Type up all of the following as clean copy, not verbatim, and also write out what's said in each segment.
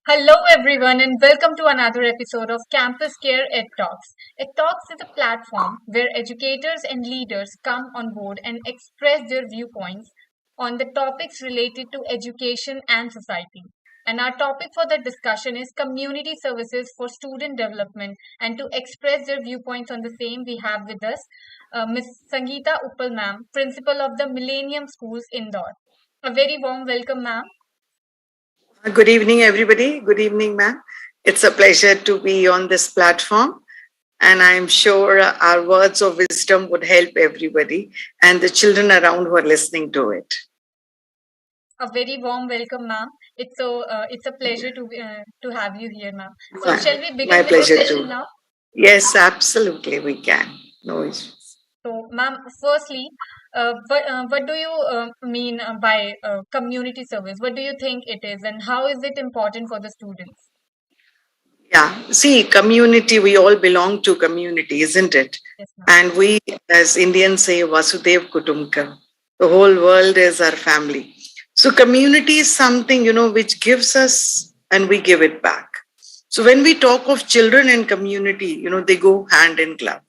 Hello, everyone, and welcome to another episode of CampusCare EdTalks. EdTalks is a platform where educators and leaders come on board and express their viewpoints on the topics related to education and society. And our topic for the discussion is community services for student development. And to express their viewpoints on the same, we have with us Ms. Sangeeta Uppal, ma'am, principal of the Millennium Schools, Indore. A very warm welcome, ma'am. Good evening, everybody. Good evening, ma'am. It's a pleasure to be on this platform, and I'm sure our words of wisdom would help everybody and the children around who are listening to it. A very warm welcome, ma'am. It's a pleasure to have you here, ma'am. So shall we My begin with the pleasure session too. now? Yes, absolutely, we can. No issues. So, ma'am, firstly, what do you mean by community service? What do you think it is, and how is it important for the students? Yeah, see, community, we all belong to community, isn't it? Yes, ma'am. And we, as Indians say, Vasudev Kutumbakam. The whole world is our family. So, community is something, which gives us and we give it back. So, when we talk of children and community, they go hand in glove.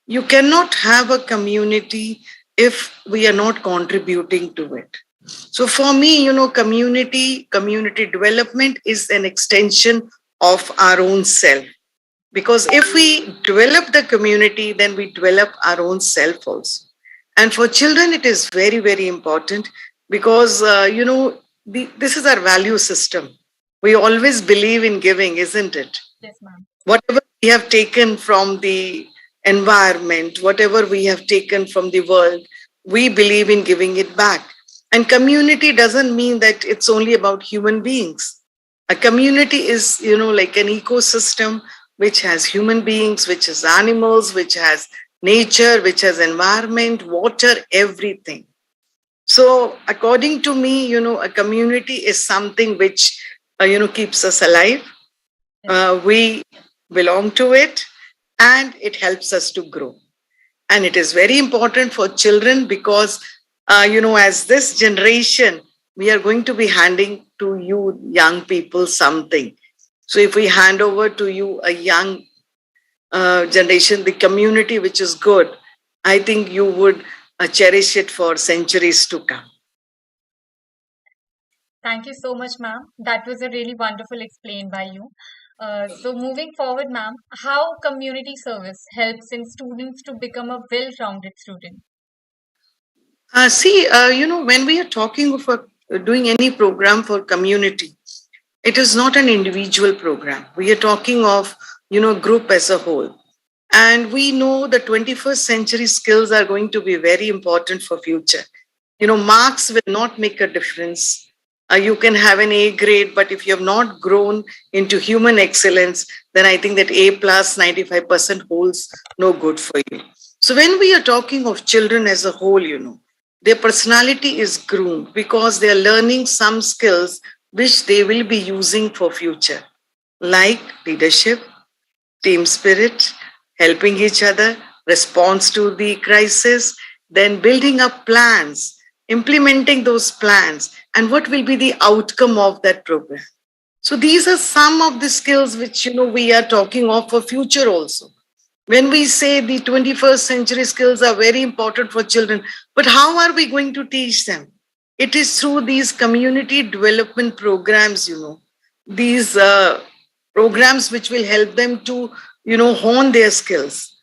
You cannot have a community if we are not contributing to it. So for me, community development is an extension of our own self. Because if we develop the community, then we develop our own self also. And for children, it is very, very important because, this is our value system. We always believe in giving, isn't it? Yes, ma'am. Whatever we have taken from the environment, whatever we have taken from the world, we believe in giving it back. And community doesn't mean that it's only about human beings. A community is, like an ecosystem which has human beings, which has animals, which has nature, which has environment, water, everything. So, according to me, a community is something which, keeps us alive. We belong to it and it helps us to grow. And it is very important for children because, as this generation, we are going to be handing to you young people something. So if we hand over to you a young generation, the community which is good, I think you would cherish it for centuries to come. Thank you so much, ma'am. That was a really wonderful explain by you. So moving forward, ma'am, how community service helps in students to become a well-rounded student? See, when we are talking of doing any program for community, it is not an individual program. We are talking of, group as a whole. And we know the 21st century skills are going to be very important for future. Marks will not make a difference. You can have an A grade, but if you have not grown into human excellence, then I think that A plus 95% holds no good for you. So when we are talking of children as a whole, their personality is groomed because they are learning some skills which they will be using for future, like leadership, team spirit, helping each other, response to the crisis, then building up plans, implementing those plans, and what will be the outcome of that program. So these are some of the skills which we are talking of for future also. When we say the 21st century skills are very important for children, but how are we going to teach them? It is through these community development programs, these programs which will help them to, hone their skills.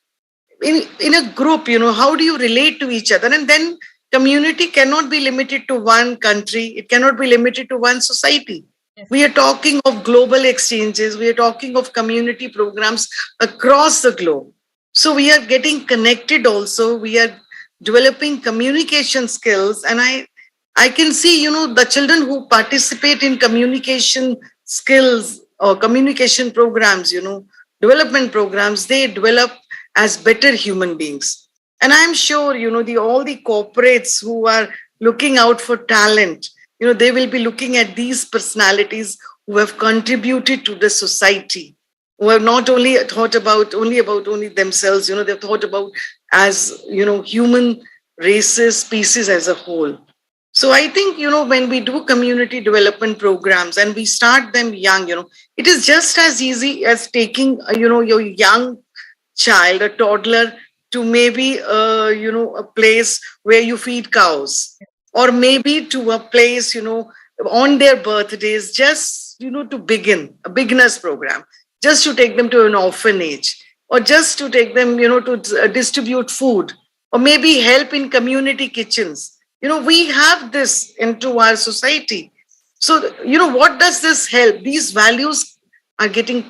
In a group, how do you relate to each other? And then community cannot be limited to one country, it cannot be limited to one society. Yes. We are talking of global exchanges, we are talking of community programs across the globe. So we are getting connected also, we are developing communication skills. And I can see, the children who participate in communication skills or communication programs, development programs, they develop as better human beings. And I'm sure, all the corporates who are looking out for talent, they will be looking at these personalities who have contributed to the society, who have not only thought about only themselves, they've thought about as, human races, species as a whole. So I think, when we do community development programs and we start them young, it is just as easy as taking, your young child, a toddler, to maybe, a place where you feed cows, or maybe to a place, on their birthdays, just, to begin a beginners program, just to take them to an orphanage, or just to take them, to distribute food, or maybe help in community kitchens. We have this into our society. So, what does this help? These values are getting,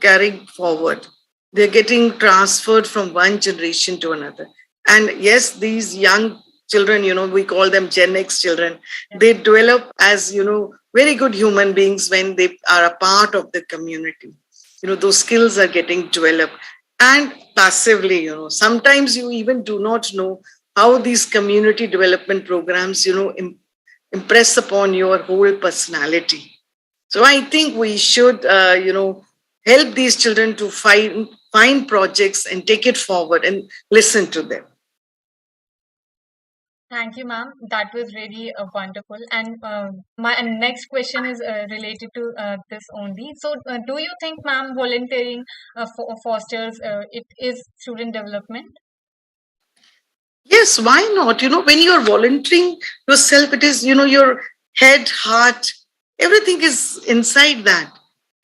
carried forward. They're getting transferred from one generation to another. And yes, these young children, we call them Gen X children, they develop as, very good human beings when they are a part of the community. Those skills are getting developed. And passively, sometimes you even do not know how these community development programs, impress upon your whole personality. So I think we should, help these children to find projects and take it forward and listen to them. Thank you, ma'am. That was really wonderful. And my next question is related to this only. So, do you think, ma'am, volunteering fosters it is student development? Yes, why not? When you're volunteering yourself, it is, your head, heart, everything is inside that.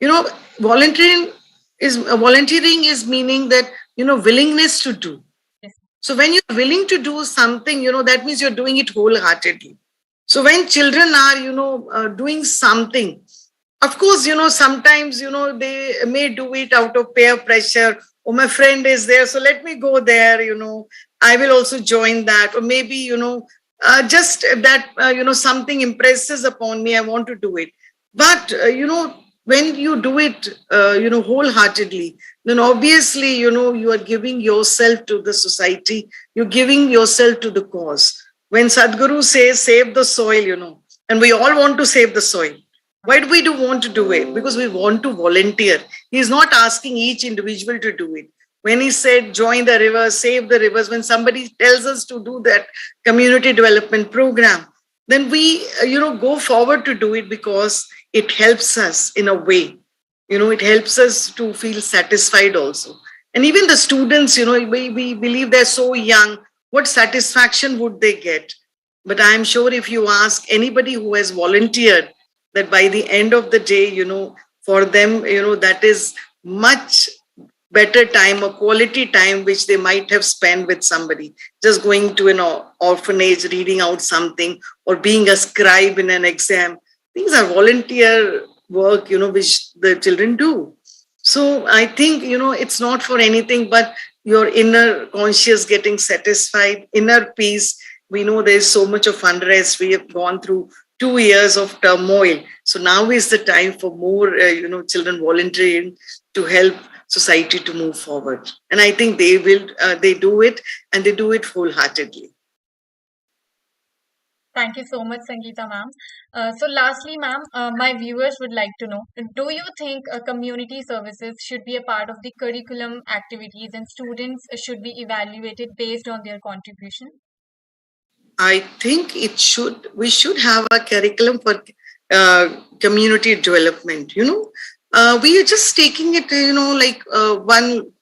You know, volunteering is meaning that, willingness to do. Yes. So when you're willing to do something, that means you're doing it wholeheartedly. So when children are, doing something, of course, sometimes, they may do it out of peer pressure. Oh, my friend is there, so let me go there, I will also join that. Or maybe, just that, something impresses upon me, I want to do it. But, when you do it, wholeheartedly, then obviously, you are giving yourself to the society, you're giving yourself to the cause. When Sadhguru says, save the soil, and we all want to save the soil. Why do we want to do it? Because we want to volunteer. He's not asking each individual to do it. When he said, join the rivers, save the rivers, when somebody tells us to do that community development program, then we, go forward to do it because it helps us in a way. It helps us to feel satisfied also. And even the students, we believe they're so young, what satisfaction would they get? But I'm sure if you ask anybody who has volunteered, that by the end of the day, for them, that is much better time, a quality time, which they might have spent with somebody, just going to an orphanage, reading out something, or being a scribe in an exam. These are volunteer work, which the children do. So I think, it's not for anything but your inner conscious getting satisfied, inner peace. We know there's so much of unrest. We have gone through 2 years of turmoil. So now is the time for more, children volunteering to help society to move forward. And I think they will, they do it, and they do it wholeheartedly. Thank you so much, Sangeeta ma'am. So lastly, ma'am, my viewers would like to know, do you think community services should be a part of the curriculum activities and students should be evaluated based on their contribution? I think we should have a curriculum for community development. We are just taking it, like one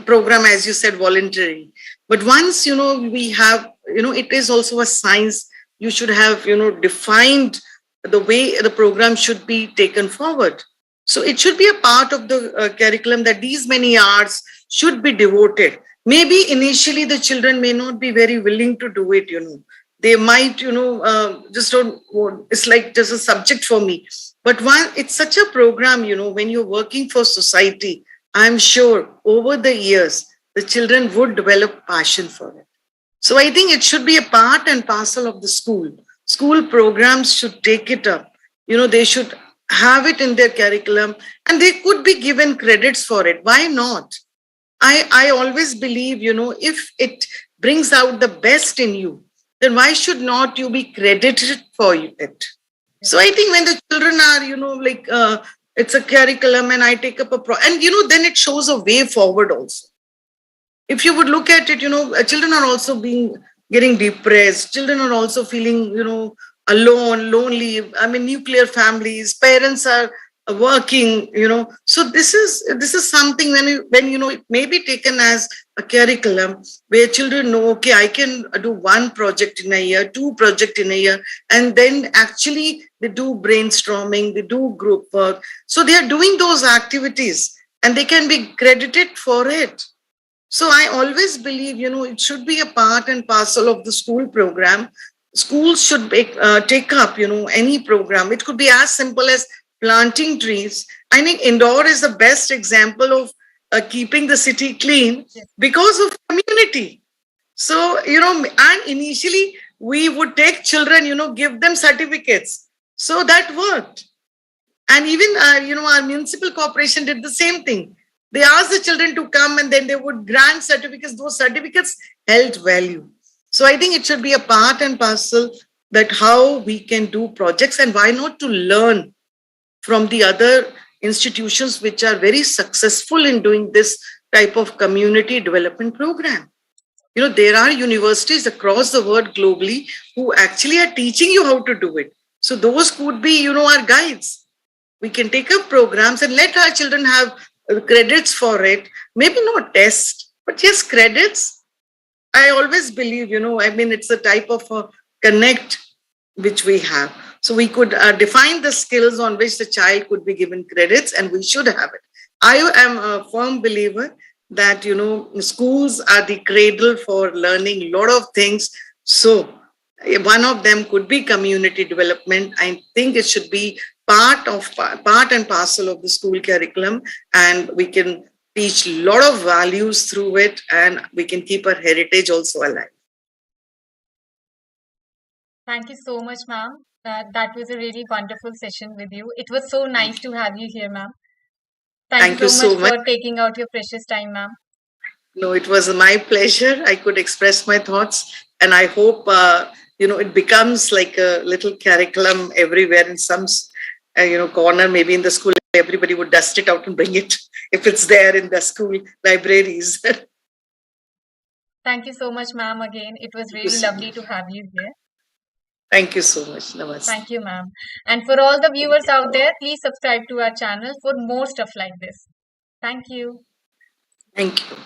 program, as you said, volunteering. But once, we have, it is also a science. You should have, defined the way the program should be taken forward. So it should be a part of the curriculum that these many hours should be devoted. Maybe initially the children may not be very willing to do it, They might, just don't, it's like just a subject for me. But it's such a program, when you're working for society, I'm sure over the years, the children would develop passion for it. So I think it should be a part and parcel of the school. School programs should take it up. They should have it in their curriculum, and they could be given credits for it. Why not? I always believe, if it brings out the best in you, then why should not you be credited for it? So I think when the children are, like it's a curriculum and I take up and, then it shows a way forward also. If you would look at it, children are also being getting depressed. Children are also feeling, alone, lonely. I mean, nuclear families, parents are working, So this is something when it may be taken as a curriculum where children know, okay, I can do one project in a year, two project in a year, and then actually they do brainstorming, they do group work. So they are doing those activities and they can be credited for it. So I always believe, it should be a part and parcel of the school program. Schools should take up, any program. It could be as simple as planting trees. I think Indore is the best example of keeping the city clean because of community. So, and initially we would take children, give them certificates. So that worked. And even, our municipal corporation did the same thing. They asked the children to come and then they would grant certificates. Those certificates held value. So I think it should be a part and parcel that how we can do projects, and why not to learn from the other institutions which are very successful in doing this type of community development program. There are universities across the world globally who actually are teaching you how to do it. So those could be, our guides. We can take up programs and let our children have credits for it. Maybe not tests, but yes, credits. I always believe, it's a type of a connect which we have. So we could define the skills on which the child could be given credits, and we should have it. I am a firm believer that, schools are the cradle for learning a lot of things. So one of them could be community development. I think it should be part and parcel of the school curriculum, and we can teach a lot of values through it, and we can keep our heritage also alive. Thank you so much, ma'am. That was a really wonderful session with you. It was so nice to have you here, ma'am. Thank Thank you you so much so much. for taking out your precious time, ma'am. No, it was my pleasure. I could express my thoughts, and I hope it becomes like a little curriculum everywhere in some corner, maybe in the school. Everybody would dust it out and bring it if it's there in the school libraries. Thank you so much, ma'am. Again, it was really lovely to have you here. Thank you so much. Namaste. Thank you, ma'am. And for all the viewers out there, please subscribe to our channel for more stuff like this. Thank you. Thank you.